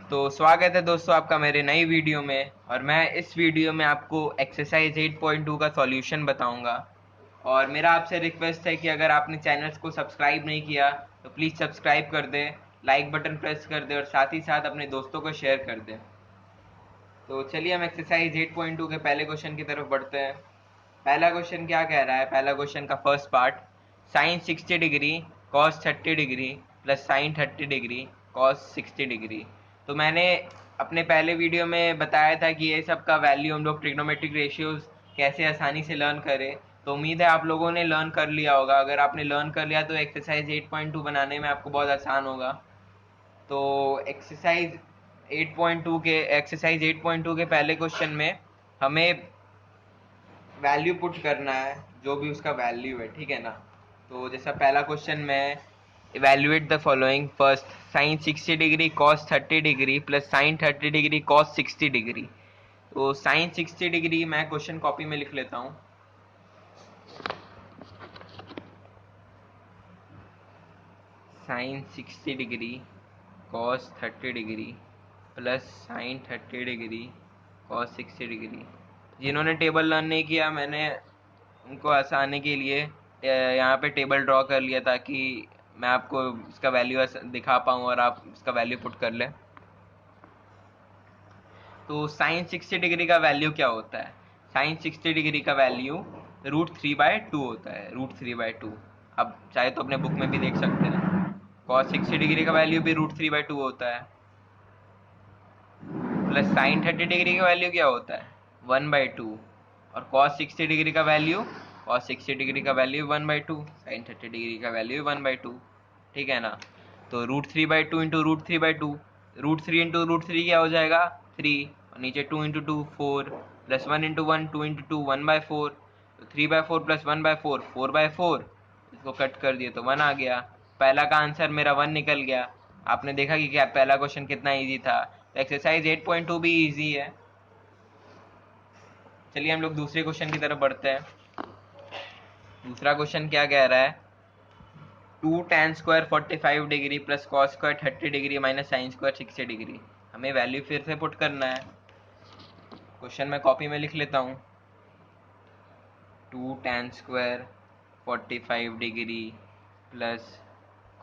तो स्वागत है दोस्तों आपका मेरे नई वीडियो में। और मैं इस वीडियो में आपको एक्सरसाइज 8.2 का सॉल्यूशन बताऊंगा। और मेरा आपसे रिक्वेस्ट है कि अगर आपने चैनल्स को सब्सक्राइब नहीं किया तो प्लीज़ सब्सक्राइब कर दें, लाइक बटन प्रेस कर दें और साथ ही साथ अपने दोस्तों को शेयर कर दें। तो चलिए हम एक्सरसाइज 8.2 के पहले क्वेश्चन की तरफ बढ़ते हैं। पहला क्वेश्चन क्या कह रहा है? पहला क्वेश्चन का first part, sine 60 degree cos 30 degree plus sine 30 degree cos 60 degree. तो मैंने अपने पहले वीडियो में बताया था कि ये सब का वैल्यू हम लोग ट्रिग्नोमेट्रिक रेशियोज कैसे आसानी से लर्न करें। तो उम्मीद है आप लोगों ने लर्न कर लिया होगा। अगर आपने लर्न कर लिया तो एक्सरसाइज 8.2 बनाने में आपको बहुत आसान होगा। तो एक्सरसाइज 8.2 के पहले क्वेश्चन में हमें वैल्यू पुट करना है, जो भी उसका वैल्यू है, ठीक है ना। तो जैसा पहला क्वेश्चन में, evaluate the following. First, sine 60 degree cos 30 degree plus sine 30 degree cos 60 degree. तो साइन 60 डिग्री मैं क्वेश्चन कॉपी में लिख लेता हूँ। Sine 60 degree cos 30 degree plus sine 30 degree cos 60 degree. जिन्होंने टेबल लर्न नहीं किया, मैंने उनको आसानी के लिए यहाँ पे टेबल ड्रॉ कर लिया ताकि मैं आपको इसका वैल्यू दिखा पाऊँ और आप इसका वैल्यू पुट कर लें। तो साइन 60 डिग्री का वैल्यू क्या होता है? साइन 60 डिग्री का वैल्यू √3/2 होता है। √3/2 अब चाहे तो अपने बुक में भी देख सकते हैं। कॉस 60 डिग्री का वैल्यू भी √3/2 होता है। प्लस साइन 30 डिग्री का वैल्यू क्या होता है? 1/2। और कॉस 60 डिग्री का वैल्यू 1/2, साइन 30 डिग्री का वैल्यू 1/2, ठीक है ना। तो √3/2 इंटू √3/2, √3 इंटू √3 क्या हो जाएगा? 3, और नीचे 2 इंटू 2 4, प्लस 1 इंटू 1 2 इंटू 2 1/4। तो 3/4 प्लस 1/4 4/4। इसको कट कर दिए तो 1 आ गया। पहला का आंसर मेरा 1 निकल गया। आपने देखा कि क्या पहला क्वेश्चन कितना इजी था। तो एक्सरसाइज 8.2 भी इजी है। चलिए हम लोग दूसरे क्वेश्चन की तरफ बढ़ते हैं। दूसरा क्वेश्चन क्या कह रहा है? 2 tan² 45 degree plus cos² 30 degree minus sin² 60 degree. हमें वैल्यू फिर से पुट करना है। क्वेश्चन मैं कॉपी में लिख लेता हूँ। 2 tan² 45 degree plus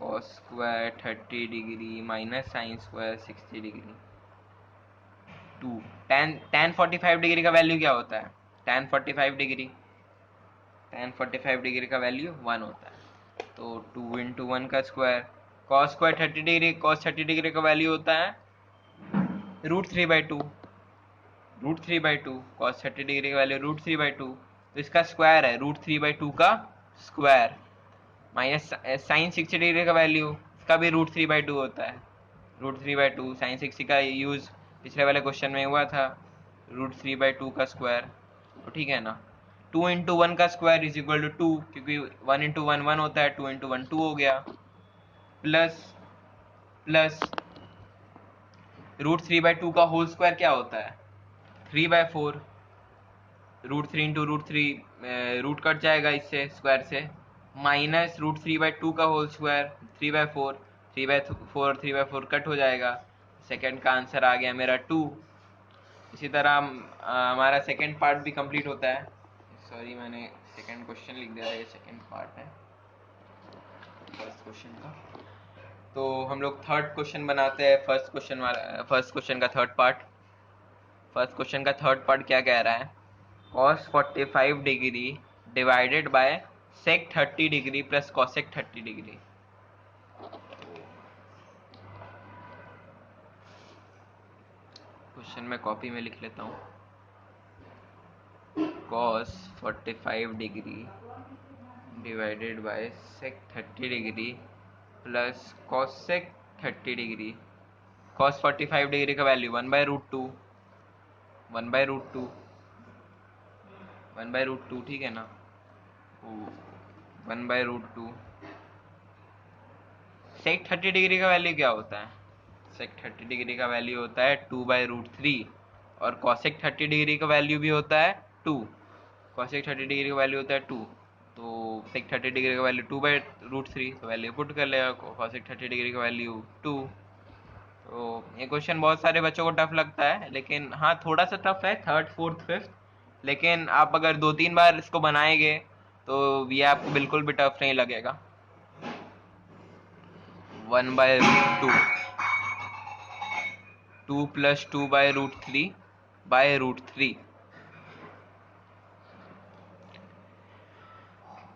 cos² 30 degree minus sin² 60 degree. 2 tan 45 degree का वैल्यू क्या होता है? tan 45 डिग्री tan 45 डिग्री का वैल्यू 1 होता है। तो 2 इंटू 1 का square. cos² 30 degree, cos 30 degree का वैल्यू होता है √3/2। √3/2 cos 30 डिग्री का वैल्यू √3/2। तो इसका स्क्वायर है √3/2 का स्क्वायर माइनस साइन 60 डिग्री का वैल्यू, इसका भी √3/2 होता है। √3/2 साइन 60 का यूज़ पिछले वाले क्वेश्चन में हुआ था। √3/2 का स्क्वायर, तो ठीक है ना। 2 इंटू 1 का स्क्वायर इज इक्वल टू 2, क्योंकि 1 इंटू 1 1 होता है, 2 इंटू 1 2 हो गया। प्लस प्लस √3/2 का होल स्क्वायर क्या होता है? 3/4। √3 इंटू √3, रूट कट जाएगा इससे, स्क्वायर से। माइनस √3/2 का होल स्क्वायर 3/4। 3/4 3/4 कट हो जाएगा। सेकंड का आंसर आ गया मेरा 2। इसी तरह हमारा सेकंड पार्ट भी कंप्लीट होता है। सॉरी, मैंने सेकंड क्वेश्चन लिख दिया था, ये सेकंड पार्ट है फर्स्ट क्वेश्चन का। तो हम लोग थर्ड क्वेश्चन बनाते हैं। फर्स्ट क्वेश्चन का थर्ड पार्ट। फर्स्ट क्वेश्चन का थर्ड पार्ट क्या कह रहा है? cos 45 degree divided bye sec 30 degree plus cosec 30 degree. Question मैं कॉपी में लिख लेता हूँ। cos 45 degree divided bye sec 30 degree plus cosec 30 degree. cos 45 degree का वैल्यू 1/√2, 1/√2, 1/√2, ठीक है ना। 1/√2। sec 30 डिग्री का वैल्यू क्या होता है? sec 30 डिग्री का वैल्यू होता है 2/√3। और cosec 30 डिग्री का वैल्यू भी होता है 2। cosec 30 डिग्री का वैल्यू होता है 2। तो sec 30 डिग्री का वैल्यू 2/√3, तो वैल्यू पुट कर लेगा। cosec 30 डिग्री का वैल्यू 2। तो ये क्वेश्चन बहुत सारे बच्चों को टफ लगता है, लेकिन हाँ थोड़ा सा टफ है, थर्ड फोर्थ फिफ्थ, लेकिन आप अगर 2-3 बार इसको बनाएंगे तो ये आपको बिल्कुल भी टफ नहीं लगेगा। 1/√2, 2 + 2/√3/√3।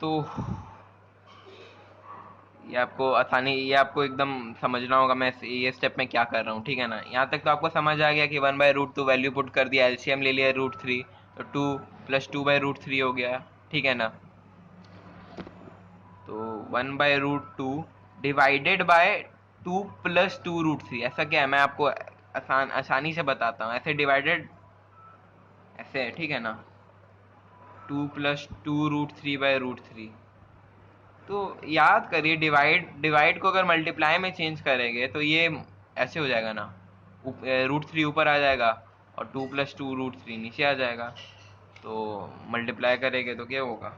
तो ये आपको एकदम समझना होगा मैं ये स्टेप में क्या कर रहा हूँ, ठीक है ना। यहाँ तक तो आपको समझ आ गया कि 1/√2 वैल्यू पुट कर दिया, एलसीएम ले लिया √3, तो 2 + 2/√3 हो गया, ठीक है ना। तो 1/√2 डिवाइडेड बाय 2 + 2√3, ऐसा क्या है मैं आपको आसानी से बताता हूँ। ऐसे डिवाइडेड ऐसे है, ठीक है ना, 2 + 2√3/√3। तो याद करिए, डिवाइड को अगर मल्टीप्लाई में चेंज करेंगे तो ये ऐसे हो जाएगा ना, √3 ऊपर आ जाएगा और 2 + 2√3 नीचे आ जाएगा। तो मल्टीप्लाई करेंगे तो क्या होगा,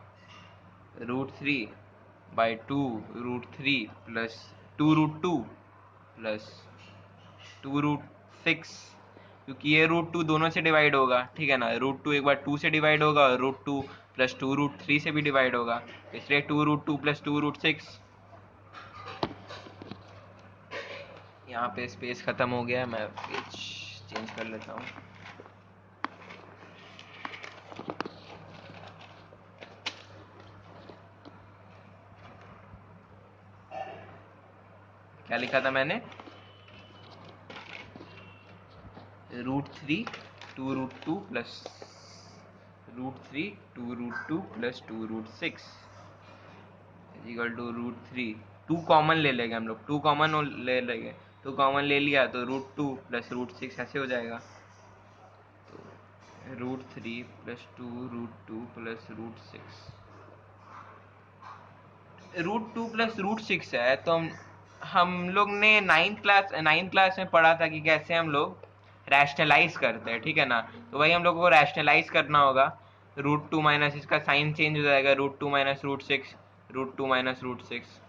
√3/2√3 प्लस 2√2 प्लस 2√6, क्योंकि ये √2 दोनों से डिवाइड होगा, ठीक है ना। √2 एक बार 2 से डिवाइड होगा और √2 + 2√3 से भी डिवाइड होगा, इसलिए 2√2 + 2√6। यहाँ पे स्पेस खत्म हो गया है, मैं पेज चेंज कर लेता हूँ। क्या लिखा था मैंने, √3 2√2 प्लस √3 2√2 + 2√6 इक्वल टू √3। 2 कॉमन ले लेंगे हम लोग, 2 कॉमन ले लेंगे, 2 कॉमन ले लिया तो √2 + √6 ऐसे हो जाएगा। तो √3 + 2√2 + √6, √2 + √6 है। तो हम लोग ने नाइन्थ क्लास में पढ़ा था कि कैसे हम लोग रैशनलाइज करते हैं, ठीक है ना। तो वही हम लोगों को रैशनलाइज करना होगा। √2 माइनस इसका साइन चेंज हो जाएगा, √2 - √6, √2 - √6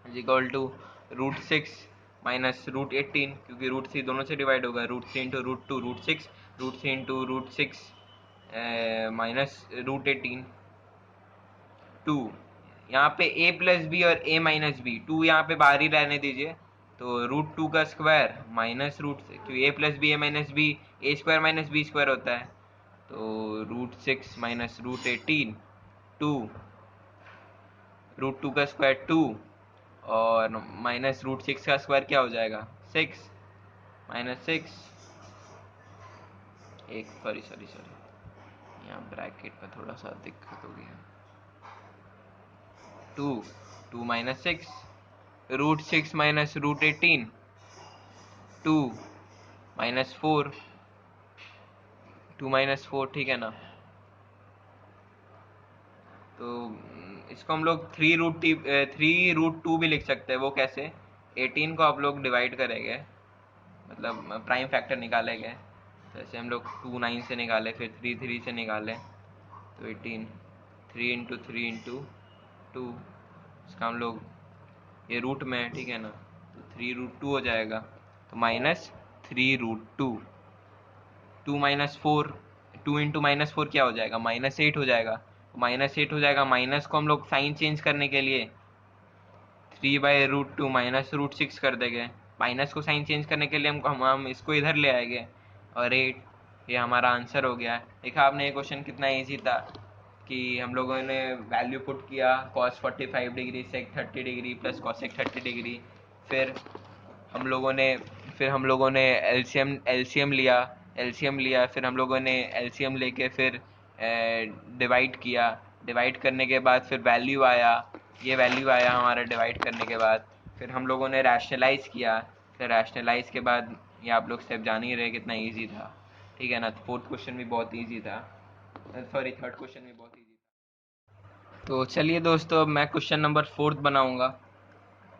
इज इक्वल टू √6 माइनस √18, क्योंकि √3 दोनों से डिवाइड होगा, √3 × √2 √6, √3 × √6 माइनस √18, 2। यहाँ पे a + b और a - b, 2 यहाँ पे बाहर ही रहने दीजिए। तो √2 का स्क्वायर माइनस क्योंकि a + b a - b, a² - b² होता है। तो √6 माइनस √18, 2, √2 का स्क्वायर 2 और माइनस √6 का स्क्वायर क्या हो जाएगा, 6 -6, एक सॉरी यहाँ ब्रैकेट में थोड़ा सा दिक्कत हो गया। 2 2 - 6, √6 माइनस √18, 2 -4, 2 - 4, ठीक है ना। तो इसको हम लोग 3√2 भी लिख सकते हैं। वो कैसे, 18 को आप लोग डिवाइड करेंगे, मतलब प्राइम फैक्टर निकालेंगे। तो ऐसे हम लोग 2 9 से निकाले, फिर 3 3 से निकाले, तो 18, 3 × 3 × 2, इसका हम लोग ये रूट में है, ठीक है ना। तो 3√2 हो जाएगा, तो -3√2, 2 - 4, 2 × -4 क्या हो जाएगा, -8 हो जाएगा। -8 हो जाएगा, माइनस को हम लोग साइन चेंज करने के लिए 3/√2 माइनस √6 कर देंगे। माइनस को साइन चेंज करने के लिए हम इसको इधर ले आएंगे, और 8, ये हमारा आंसर हो गया। देखा आपने ये क्वेश्चन कितना इजी था, कि हम लोगों ने वैल्यू पुट किया, cos 45 degree, sec 30 degree plus cosec 30 degree. फिर हम लोगों ने एलसीएम लिया, फिर हम लोगों ने एलसीएम लेके फिर डिवाइड किया। डिवाइड करने के बाद फिर वैल्यू आया, ये वैल्यू आया हमारा डिवाइड करने के बाद। फिर हम लोगों ने रैशनलाइज किया, फिर रैशनलाइज के बाद ये आप लोग स्टेप जान ही रहे कितना इजी था, ठीक है ना। फोर्थ क्वेश्चन भी बहुत इजी था, सॉरी थर्ड क्वेश्चन भी बहुत इजी था। तो चलिए दोस्तों, अब मैं क्वेश्चन नंबर 4 बनाऊंगा।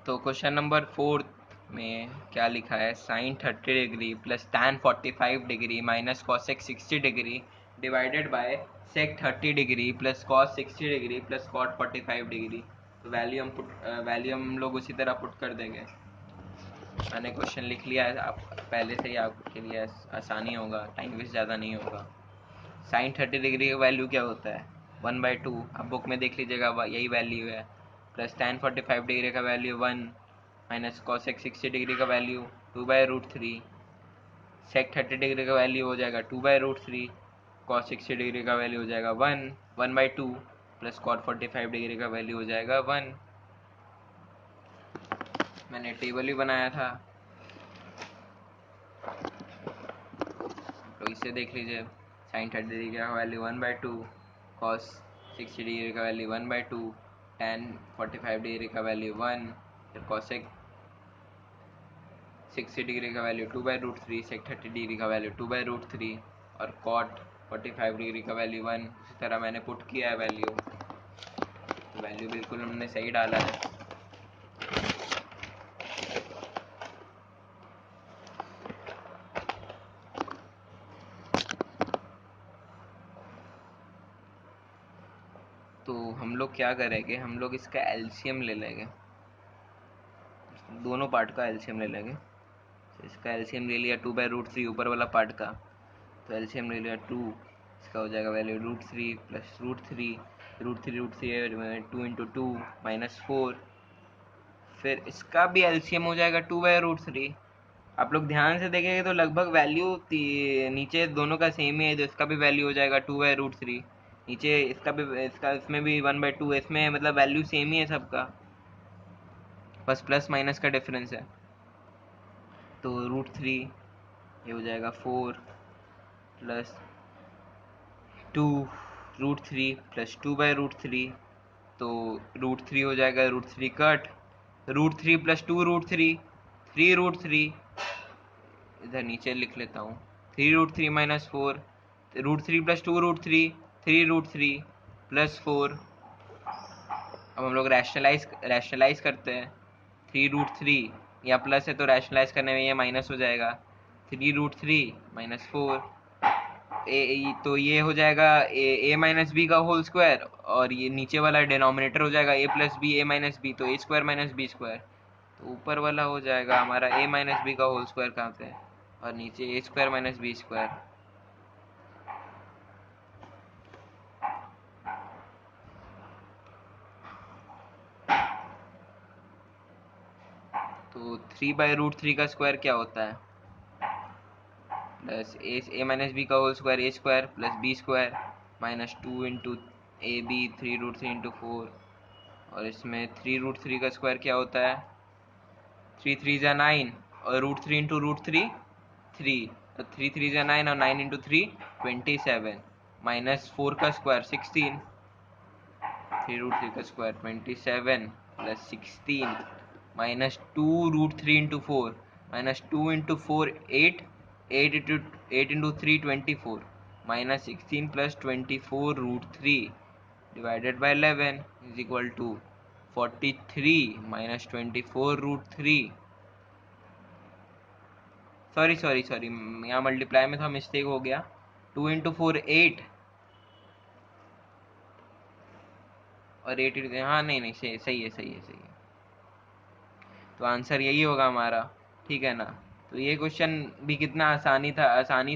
तो क्वेश्चन नंबर 4 में क्या लिखा है, sine 30 degree plus tan 45 degree minus cosec 60 degree divided by sec 30 degree plus cos 60 degree plus cot 45 degree. तो वैल्यू हम लोग उसी तरह पुट कर देंगे। मैंने क्वेश्चन लिख लिया है, आप पहले से ही आपके लिए आसानी होगा, टाइम वेस्ट ज़्यादा नहीं होगा। साइन 30 डिग्री का वैल्यू क्या होता है? 1/2। आप बुक में देख लीजिएगा, यही वैल्यू है। प्लस tan 45 डिग्री का वैल्यू 1 माइनस cosec 60 डिग्री का वैल्यू 2/√3। sec 30 डिग्री का वैल्यू हो जाएगा 2/√3। cos 60 डिग्री का वैल्यू हो जाएगा 1/2 प्लस cot 45 डिग्री का वैल्यू हो जाएगा 1। मैंने टेबल भी बनाया था, तो इसे देख लीजिए। साइन 30 डिग्री का वैल्यू 1/2, cos 60 डिग्री का वैल्यू 1/2, tan 45 डिग्री का वैल्यू 1, फिर cosec 60 डिग्री का वैल्यू 2/√3, sec 30 डिग्री का वैल्यू 2/√3 और cot 45 डिग्री का वैल्यू 1। उसी तरह मैंने पुट किया है वैल्यू, तो वैल्यू बिल्कुल हमने सही डाला है। तो हम लोग क्या करेंगे, हम लोग इसका एलसीएम ले लेंगे, दोनों पार्ट का एलसीएम ले लेंगे। तो इसका एलसीएम ले लिया 2/√3 ऊपर वाला पार्ट का, तो एलसीएम ले लिया 2, इसका हो जाएगा वैल्यू √3 प्लस √3, √3 है 2 × 2 -4। फिर इसका भी एलसीएम हो जाएगा 2/√3। आप लोग ध्यान से देखेंगे तो लगभग वैल्यू नीचे दोनों का सेम ही है, तो इसका भी वैल्यू हो जाएगा 2/√3। नीचे इसका भी, इसका इसमें भी 1/2, इसमें मतलब वैल्यू सेम ही है सबका, बस प्लस माइनस का डिफरेंस है। तो √3 ये हो जाएगा 4 प्लस 2, √3 प्लस 2/√3, तो √3 हो जाएगा, √3 कट, √3 प्लस 2√3 3√3, इधर नीचे लिख लेता हूँ 3√3 -4, √3 प्लस 2√3 3√3 प्लस 4। अब हम लोग रैशनलाइज करते हैं। 3√3 या प्लस है तो रैशनलाइज करने में ये माइनस हो जाएगा, 3√3 -4। तो ये हो जाएगा ए माइनस बी का होल स्क्वायर, और ये नीचे वाला डिनोमिनेटर हो जाएगा ए प्लस बी, ए माइनस बी, तो ए स्क्वायर माइनस बी स्क्वायर। तो ऊपर वाला हो जाएगा हमारा ए माइनस बी का होल स्क्वायर कहाँ पे, और नीचे ए स्क्वायर माइनस बी स्क्वायर। तो 3/√3 का स्क्वायर क्या होता है? प्लस ए माइनस बी का whole square A square plus B square -2 into A B 3√3 into 4। और इसमें 3√3 का स्क्वायर क्या होता है? 3 3 9, और √3 इंटू √3 3, तो 3 3 9 और 9 इंटू 3 27, -4 का स्क्वायर 16, 3√3 का square 27 plus 16 -2 √3 into 4, -2 into 4 8, 8 into 3 24, -16 plus 24 √3 divided by 11 is equal to 43 -24 √3। Sorry यहाँ मल्टीप्लाई में था मिस्टेक हो गया। 2 इंटू 4 8, और 8, हाँ नहीं सही है। तो आंसर यही होगा हमारा, ठीक है ना। तो ये क्वेश्चन भी कितना आसानी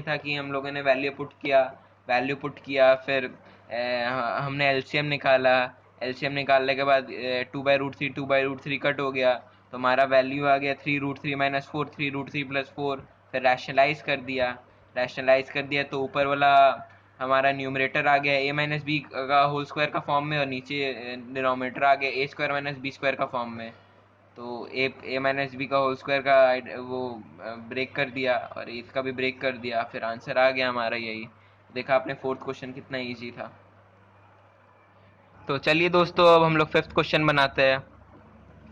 था कि हम लोगों ने वैल्यू पुट किया, फिर हमने एलसीएम निकाला। एलसीएम निकालने के बाद 2/√3 कट हो गया, तो हमारा वैल्यू आ गया 3√3 -4, 3√3 प्लस 4। फिर रैशनलाइज कर दिया तो ऊपर वाला हमारा न्यूमरेटर आ गया ए माइनस बी का होल स्क्वायर का फॉर्म में, और नीचे डिनोमिनेटर आ गया ए स्क्वायर माइनस बी स्क्वायर का फॉर्म में। तो ए माइनस बी का होल स्क्वायर का वो ब्रेक कर दिया, और इसका भी ब्रेक कर दिया, फिर आंसर आ गया हमारा यही। देखा आपने, फोर्थ क्वेश्चन कितना इजी था। तो चलिए दोस्तों, अब हम लोग फिफ्थ क्वेश्चन बनाते हैं।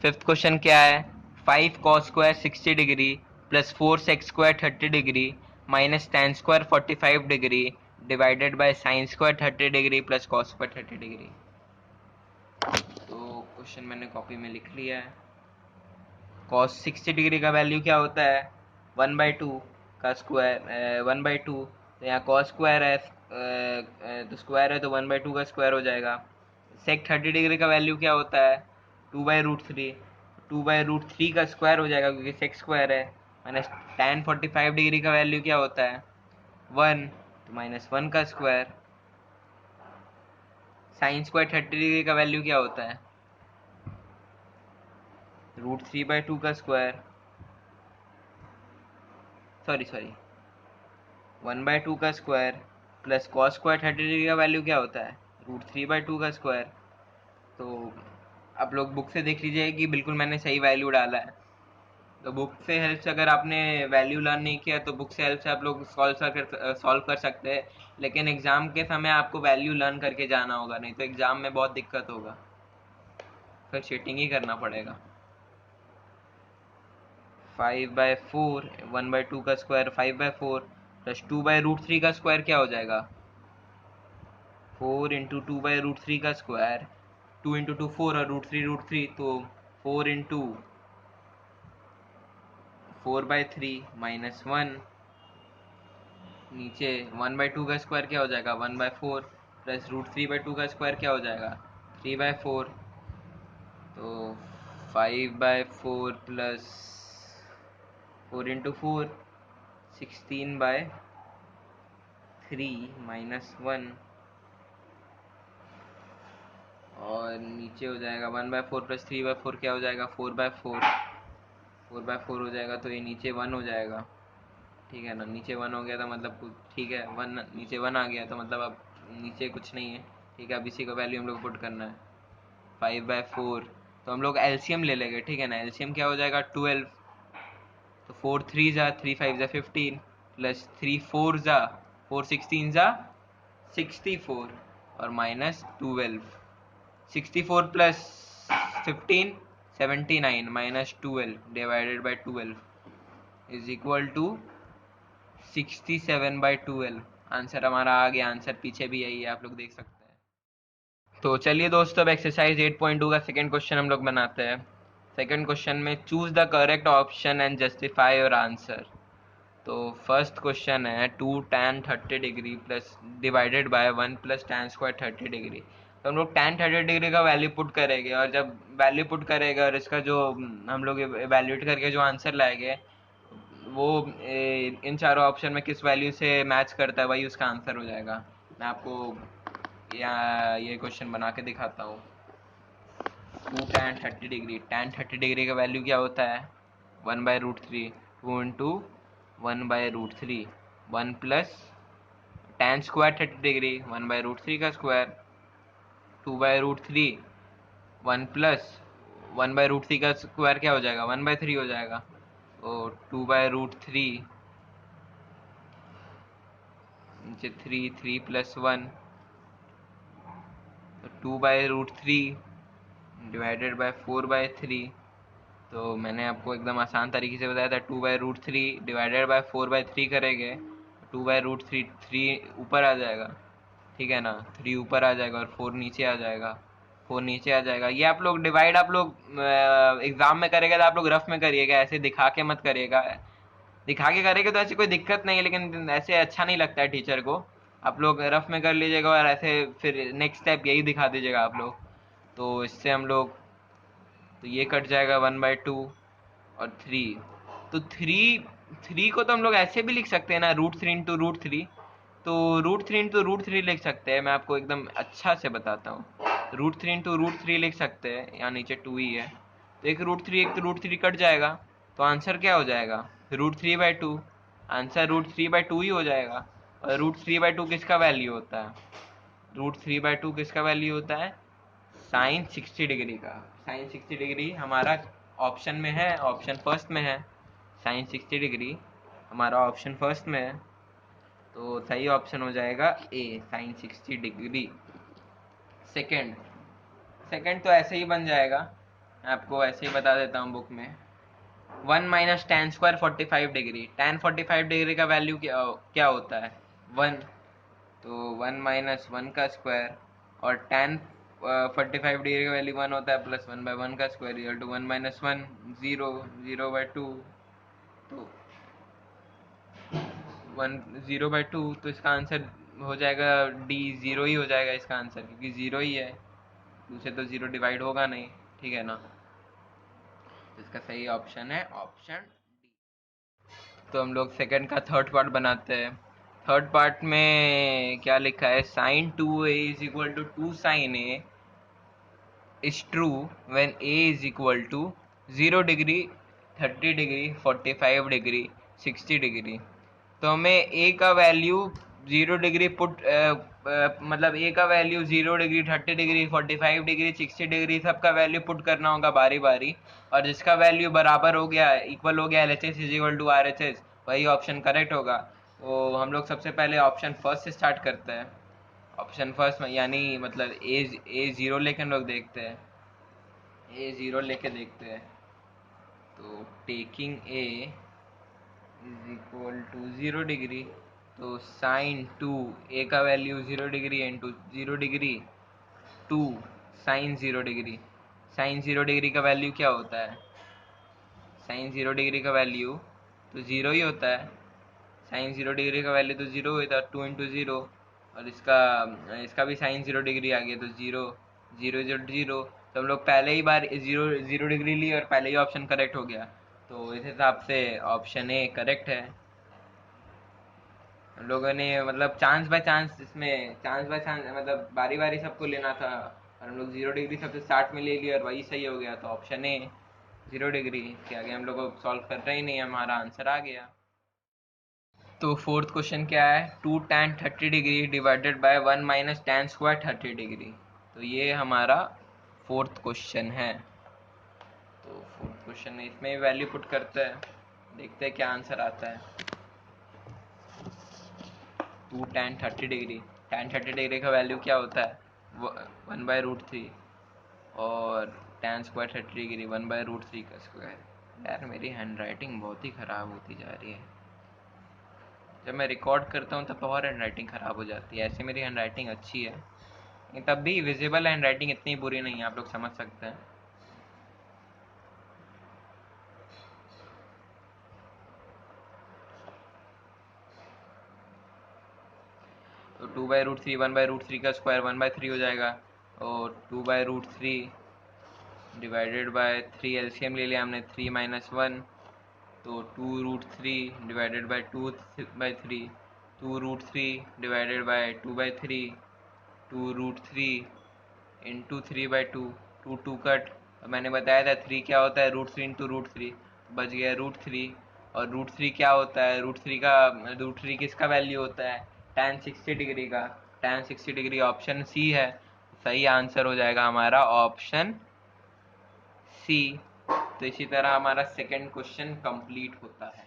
फिफ्थ क्वेश्चन क्या है? 5 cos² 60 degree plus 4 sec² 30 degree minus tan² 45 degree divided bye sin² 30 degree plus cos² 30 degree. तो क्वेश्चन मैंने कॉपी में लिख लिया है। cos 60 डिग्री का वैल्यू क्या होता है? 1/2 का स्क्वायर, 1/2। तो यहाँ cos स्क्वायर है, तो स्क्वायर है तो 1/2 का स्क्वायर हो जाएगा। sec 30 डिग्री का वैल्यू क्या होता है? 2/√3। 2/√3 का स्क्वायर हो जाएगा क्योंकि सेक्स स्क्वायर है, माइनस tan 45 डिग्री का वैल्यू क्या होता है 1, तो -1 का स्क्वायर, साइन स्क्वायर 30 डिग्री का वैल्यू क्या होता है √3/2 का स्क्वायर, सॉरी 1/2 का square plus cos square 30 degree का वैल्यू क्या होता है √3/2 का स्क्वायर। तो आप लोग बुक से देख लीजिए कि बिल्कुल मैंने सही वैल्यू डाला है। तो बुक से हेल्प से अगर आपने वैल्यू लर्न नहीं किया तो बुक से हेल्प से आप लोग सॉल्व कर सकते हैं, लेकिन एग्ज़ाम के समय आपको वैल्यू लर्न करके जाना होगा, नहीं तो एग्ज़ाम में बहुत दिक्कत होगा, फिर चीटिंग ही करना पड़ेगा। 5/4, 1/2 का स्क्वायर 5/4 प्लस 2/√3 का स्क्वायर क्या हो जाएगा 4 इंटू 2/√3 का स्क्वायर, 2 इंटू 2 4 और √3 तो 4 इंटू 4/3 -1, नीचे 1/2 का स्क्वायर क्या हो जाएगा 1/4 प्लस √3/2 का स्क्वायर क्या हो जाएगा 3/4, तो 5/4 प्लस 4 इंटू 4 16/3 -1, और नीचे हो जाएगा 1/4 प्लस 3/4 क्या हो जाएगा 4/4, 4/4 हो जाएगा, तो ये नीचे 1 हो जाएगा, ठीक है ना। नीचे 1 हो गया तो मतलब कुछ ठीक है, 1 नीचे 1 आ गया तो मतलब अब नीचे कुछ नहीं है, ठीक है। अब इसी का वैल्यू हम लोग पुट करना है 5/4, तो हम लोग एलसीएम ले लेंगे, ठीक है ना। एलसीएम क्या हो जाएगा 12, तो 4 3 जा 3 5 जा 15 प्लस 3 4 जा 4 16 जा 64 और -12, 64 plus 15 79 -12 divided by 12 is equal to 67/12। Answer हमारा आ गया, आंसर पीछे भी यही है, आप लोग देख सकते हैं। तो चलिए दोस्तों, अब एक्सरसाइज 8.2 का सेकंड क्वेश्चन हम लोग बनाते हैं। सेकंड क्वेश्चन में choose the correct option and justify your answer. तो फर्स्ट क्वेश्चन है 2 tan 30 degree plus divided by 1 plus tan square 30 degree. तो हम लोग tan 30 डिग्री का वैल्यू पुट करेंगे, और जब वैल्यू पुट करेगा और इसका जो हम लोग एवेल्यूएट करके जो आंसर लाएंगे वो इन चारों ऑप्शन में किस वैल्यू से मैच करता है वही उसका आंसर हो जाएगा। मैं आपको ये क्वेश्चन बना के दिखाता हूँ। 2 tan 30 डिग्री, tan 30 डिग्री का वैल्यू क्या होता है 1/√3, 2 into 1/√3, 1 plus tan square 30 degree 1/√3 का स्क्वायर, 2/√3, 1 प्लस 1/√3 का स्क्वायर क्या हो जाएगा 1/3 हो जाएगा, तो 2/√3, नीचे 3 3 प्लस 1, तो 2/√3 डिवाइडेड बाय 4/3। तो मैंने आपको एकदम आसान तरीके से बताया था, 2/√3 डिवाइडेड बाय 4/3 करेंगे, 2/√3 3 ऊपर आ जाएगा, ठीक है ना, 3 ऊपर आ जाएगा और 4 नीचे आ जाएगा, 4 नीचे आ जाएगा। ये आप लोग डिवाइड आप लोग एग्जाम में करेगा तो आप लोग रफ में करिएगा, ऐसे दिखा के मत करिएगा। दिखा के करेंगे तो ऐसी कोई दिक्कत नहीं है, लेकिन ऐसे अच्छा नहीं लगता है टीचर को। आप लोग रफ में कर लीजिएगा और ऐसे फिर नेक्स्ट स्टेप यही दिखा दीजिएगा आप लोग, तो इससे हम लोग, तो ये कट जाएगा 1/2 और 3, तो 3 को तो हम लोग ऐसे भी लिख सकते हैं ना, √3 इंटू √3, तो √3 इंटू √3 लिख सकते हैं। मैं आपको एकदम अच्छा से बताता हूँ, √3 इंटू √3 लिख सकते हैं, यहाँ नीचे 2 ही है, तो एक √3 एक √3 कट जाएगा, तो आंसर क्या हो जाएगा √3/2, आंसर √3/2 ही हो जाएगा। और √3/2 किसका वैल्यू होता है, √3/2 किसका वैल्यू होता है साइन 60 डिग्री का। साइन 60 डिग्री हमारा ऑप्शन में है, ऑप्शन फर्स्ट में है, साइन 60 डिग्री हमारा ऑप्शन फर्स्ट में है, तो सही ऑप्शन हो जाएगा ए, साइन 60 डिग्री। सेकंड, सेकंड तो ऐसे ही बन जाएगा, मैं आपको ऐसे ही बता देता हूँ बुक में। 1 minus tan square 45 degree, tan 45 degree का वैल्यू क्या होता है 1, तो 1 माइनस 1 का स्क्वायर, और tan 45 डिग्री का वैल्यू 1 होता है, प्लस 1/1 का स्क्वायर इक्वल टू 1 माइनस 1 0, 0/2, तो 1 0/2, तो इसका आंसर हो जाएगा डी, 0 ही हो जाएगा इसका आंसर, क्योंकि 0 ही है, दूसरे तो 0 डिवाइड होगा नहीं, ठीक है ना। तो इसका सही ऑप्शन है ऑप्शन डी। तो हम लोग सेकंड का थर्ड पार्ट बनाते हैं। थर्ड पार्ट में क्या लिखा है, sine 2a is equal to 2 sine A is true when a is equal to 0 degree, 30 degree, 45 degree, 60 degree. तो हमें a का वैल्यू 0 डिग्री पुट मतलब a का value 0 degree, 30 degree, 45 degree, 60 degree सबका वैल्यू पुट करना होगा बारी बारी, और जिसका वैल्यू बराबर हो गया, इक्वल हो गया, LHS is equal to RHS, वही ऑप्शन करेक्ट होगा। तो हम लोग सबसे पहले ऑप्शन फर्स्ट से स्टार्ट करते हैं। ऑप्शन फर्स्ट में यानी मतलब ए जीरो लेके हम लोग देखते हैं, ए ज़ीरो लेके देखते हैं। तो taking A is equal to 0 degree, तो साइन 2 ए का value 0 degree into 0 degree 2 sine 0 degree. Sine 0 degree का वैल्यू क्या होता है, साइन 0 डिग्री का वैल्यू तो ज़ीरो ही होता है। साइन 0 डिग्री का वैल्यू तो ज़ीरो होता है, 2 इंटू ज़ीरो। और इसका इसका भी साइन 0 डिग्री आ गया, तो ज़ीरो ज़ीरो ज़ीरो ज़ीरो। तो हम लोग पहले ही बार ज़ीरो 0 डिग्री ली और पहले ही ऑप्शन करेक्ट हो गया। तो इस हिसाब से ऑप्शन ए करेक्ट है। हम लोगों ने मतलब चांस बाय चांस, इसमें चांस बाय चांस मतलब बारी बारी सबको लेना था, और हम लोग 0 डिग्री सबसे स्टार्ट में ले लिया और वही सही हो गया। तो ऑप्शन ए 0 डिग्री के आगे हम लोग को सॉल्व कर रहे ही नहीं, हमारा आंसर आ गया। तो फोर्थ क्वेश्चन क्या है, 2 tan 30 degree divided bye 1 minus tan square 30 degree. तो ये हमारा फोर्थ क्वेश्चन है। तो फोर्थ क्वेश्चन में इसमें वैल्यू पुट करते हैं, देखते हैं क्या आंसर आता है। 2 tan 30 डिग्री, tan 30 डिग्री का वैल्यू क्या होता है, 1/√3, और tan स्क्वायर 30 डिग्री 1/√3 का स्क्वायर। यार मेरी हैंड राइटिंग बहुत ही ख़राब होती जा रही है, जब मैं रिकॉर्ड करता हूँ तब तो और हैंड राइटिंग ख़राब हो जाती है। ऐसे मेरी हैंड राइटिंग अच्छी है, लेकिन तब भी विजिबल हैंड राइटिंग इतनी बुरी नहीं है, आप लोग समझ सकते हैं। तो 2/√3, 1/√3 का स्क्वायर 1/3 हो जाएगा, और 2/√3 डिवाइडेड बाय 3, एलसीएम ले लिया हमने, 3 माइनस 1, तो 2√3 divided by 2/3, 2√3 divided by 2/3, 2√3 into 3/2, 2 cut. मैंने बताया था 3 क्या होता है, √3 इंटू √3, बच गया √3। और √3 क्या होता है, √3 किसका वैल्यू होता है, tan 60 डिग्री का। tan 60 डिग्री ऑप्शन सी है, सही आंसर हो जाएगा हमारा ऑप्शन सी। तो इसी तरह हमारा सेकंड क्वेश्चन कंप्लीट होता है।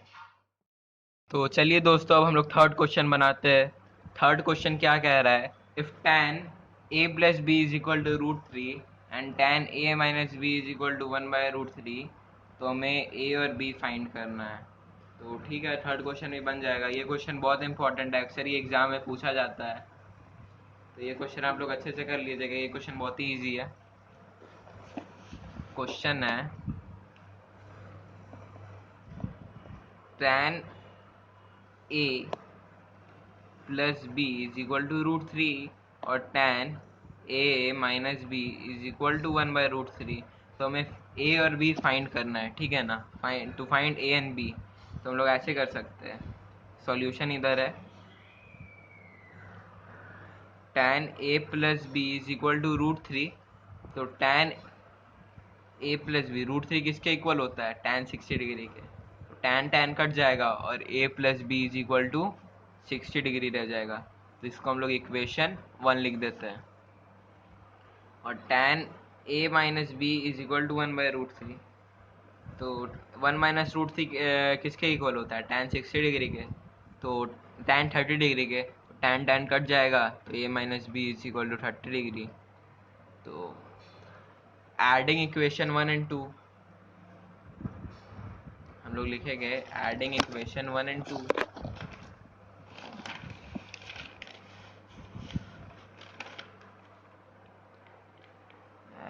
तो चलिए दोस्तों, अब हम लोग थर्ड क्वेश्चन बनाते हैं। थर्ड क्वेश्चन क्या कह रहा है, if tan a plus B is equal to √3 and tan a minus B is equal to 1/√3, तो हमें a और b फाइंड करना है। तो ठीक है, थर्ड क्वेश्चन भी बन जाएगा। ये क्वेश्चन बहुत इंपॉर्टेंट है, अक्सर ये एग्जाम में पूछा जाता है, तो ये क्वेश्चन आप लोग अच्छे से कर लीजिएगा। ये क्वेश्चन बहुत ही ईजी है। क्वेश्चन है, tan a plus B is equal to √3 और tan a minus B is equal to 1/√3। तो हमें a और b फाइंड करना है, ठीक है ना। To find a and b, तो हम लोग ऐसे कर सकते हैं। सॉल्यूशन इधर है, tan a plus B is equal to √3, तो tan a प्लस बी, √3 किसके इक्वल होता है, tan 60 डिग्री के। तो tan tan कट जाएगा और a plus B is equal to 60 degree रह जाएगा। तो इसको हम लोग इक्वेशन 1 लिख देते हैं। और tan a minus B is equal to 1/√3, तो 1 माइनस √3 किसके इक्वल होता है, tan 60 डिग्री के। तो tan 30 डिग्री के, tan tan कट जाएगा, तो a minus B is equal to 30 degree. तो एडिंग इक्वेशन 1 एंड 2, हम लोग लिखेंगे adding equation 1 and 2।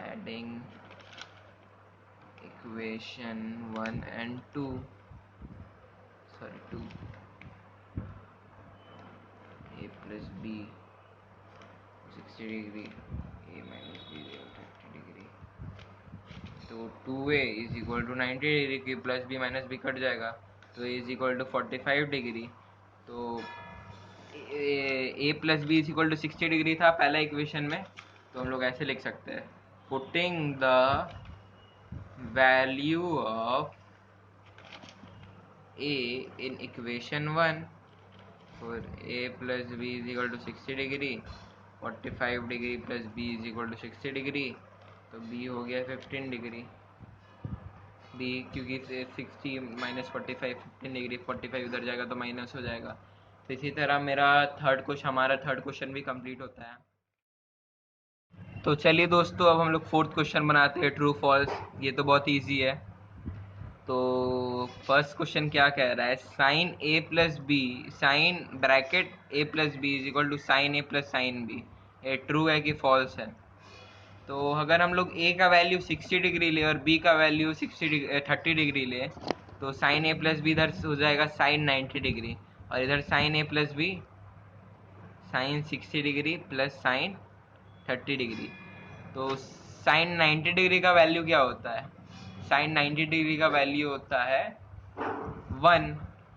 Adding equation 1 and 2, sorry 2, a plus B 60 degree, a minus B 30 degree. तो 2a is equal to 90 degree की plus B minus B cut जाएगा, तो is equal to 45 degree. तो A plus B is equal to 60 degree था पहला equation में, तो हम लोग ऐसे लिख सकते हैं, putting the value of a in equation 1 for a plus b is equal to 60 degree, 45 degree plus b is equal to 60 degree, तो b हो गया 15 डिग्री। b क्योंकि 60 माइनस 45 15 डिग्री, 45 इधर जाएगा तो माइनस हो जाएगा। तो इसी तरह हमारा थर्ड क्वेश्चन भी कंप्लीट होता है। तो चलिए दोस्तों, अब हम लोग फोर्थ क्वेश्चन बनाते हैं, ट्रू फॉल्स। ये तो बहुत ईजी है। तो फर्स्ट क्वेश्चन क्या कह रहा है, sine A plus B, sine bracket A plus B is equal to sine A plus sine B, ये ट्रू है कि फॉल्स है? तो अगर हम लोग ए का वैल्यू 60 डिग्री ले और बी का वैल्यू 30 डिग्री ले, तो साइन ए प्लस बी इधर हो जाएगा साइन 90 डिग्री, और इधर sine A plus B sine 60 degree plus sine 30 degree. तो साइन 90 डिग्री का वैल्यू क्या होता है? साइन 90 डिग्री का वैल्यू होता है 1,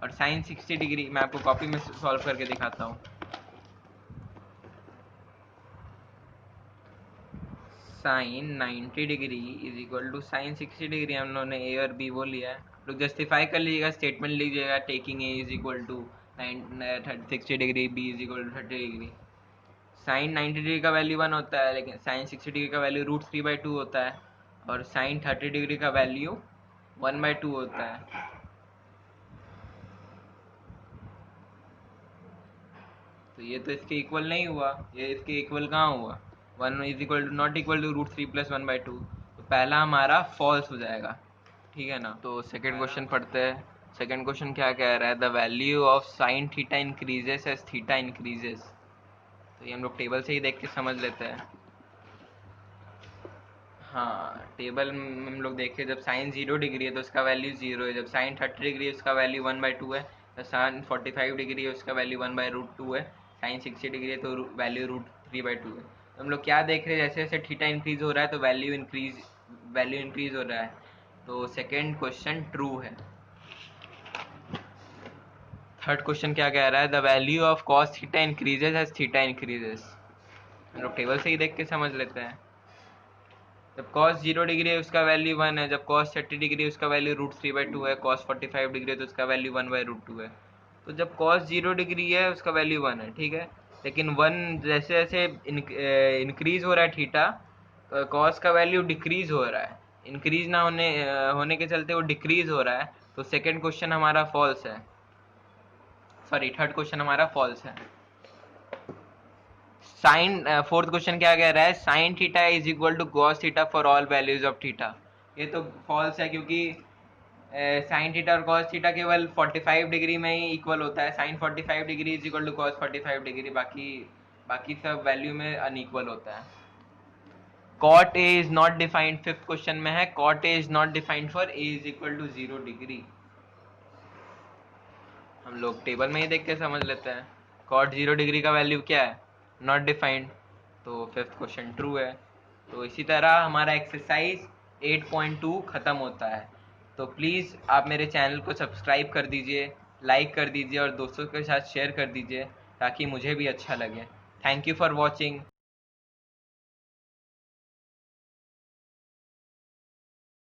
और साइन 60 डिग्री मैं आपको कॉपी में सॉल्व करके दिखाता हूँ। Sine 90 degree is equal to sine 60 degree, हम लोगों ने ए और बी वो लिया है, लोग जस्टिफाई कर लीजिएगा, स्टेटमेंट लीजिएगा, taking A is equal to 60 degree, B is equal to 30 degree. Sine 90 degree का वैल्यू 1 होता है, लेकिन साइन 60 डिग्री का वैल्यू √3/2 होता है, और साइन 30 डिग्री का वैल्यू 1/2 होता है। तो ये तो इसके इक्वल नहीं हुआ, ये इसके इक्वल कहाँ हुआ? 1 is equal to not equal to √3+1/2, तो पहला हमारा फॉल्स हो जाएगा, ठीक है ना। तो सेकंड क्वेश्चन पढ़ते हैं। सेकंड क्वेश्चन क्या कह रहा है, the value of sine theta increases as theta increases. तो ये हम लोग टेबल से ही देख के समझ लेते हैं। हाँ, टेबल में हम लोग देखें, जब साइन 0 डिग्री है तो उसका वैल्यू 0 है, जब साइन 30 डिग्री है उसका वैल्यू 1/2 है, जब साइन 45 डिग्री है उसका वैल्यू 1/√2 है, साइन 60 डिग्री है तो वैल्यू √3/2 है। तो हम लोग क्या देख रहे हैं, जैसे जैसे थीटा इंक्रीज हो रहा है तो वैल्यू इंक्रीज हो रहा है। तो सेकेंड क्वेश्चन ट्रू है। थर्ड क्वेश्चन क्या कह रहा है, the value of cos theta increases as theta increases. हम लोग टेबल से ही देख के समझ लेते हैं। जब cos 0 डिग्री है उसका वैल्यू 1 है, जब cos 30 डिग्री है उसका वैल्यू √3/2 है, cos 45 डिग्री है तो उसका वैल्यू 1/√2 है। तो जब cos 0 डिग्री है उसका वैल्यू 1 है, ठीक है, लेकिन 1 जैसे जैसे इंक्रीज हो रहा है थीटा, cos का वैल्यू डिक्रीज हो रहा है, इंक्रीज ना होने के चलते वो डिक्रीज हो रहा है। तो सेकेंड क्वेश्चन हमारा फॉल्स है, सॉरी थर्ड क्वेश्चन हमारा फॉल्स है। साइन फोर्थ क्वेश्चन क्या कह रहा है, sine theta is equal to cos theta for all values of theta. ये तो फॉल्स है, क्योंकि साइन थीटा और कॉस थीटा केवल 45 डिग्री में ही इक्वल होता है, sine 45 degree is equal to cos 45 degree, बाकी बाकी सब वैल्यू में अनइक्वल होता है। Cot A is not defined, fifth question में है, cot A is not defined for A is equal to 0 degree. हम लोग टेबल में ही देख के समझ लेते हैं, कॉट 0 डिग्री का वैल्यू क्या है, नॉट डिफाइंड, तो फिफ्थ क्वेश्चन ट्रू है। तो इसी तरह हमारा एक्सरसाइज 8.2 ख़त्म होता है। तो प्लीज़ आप मेरे चैनल को सब्सक्राइब कर दीजिए, लाइक कर दीजिए और दोस्तों के साथ शेयर कर दीजिए, ताकि मुझे भी अच्छा लगे। Thank you for watching.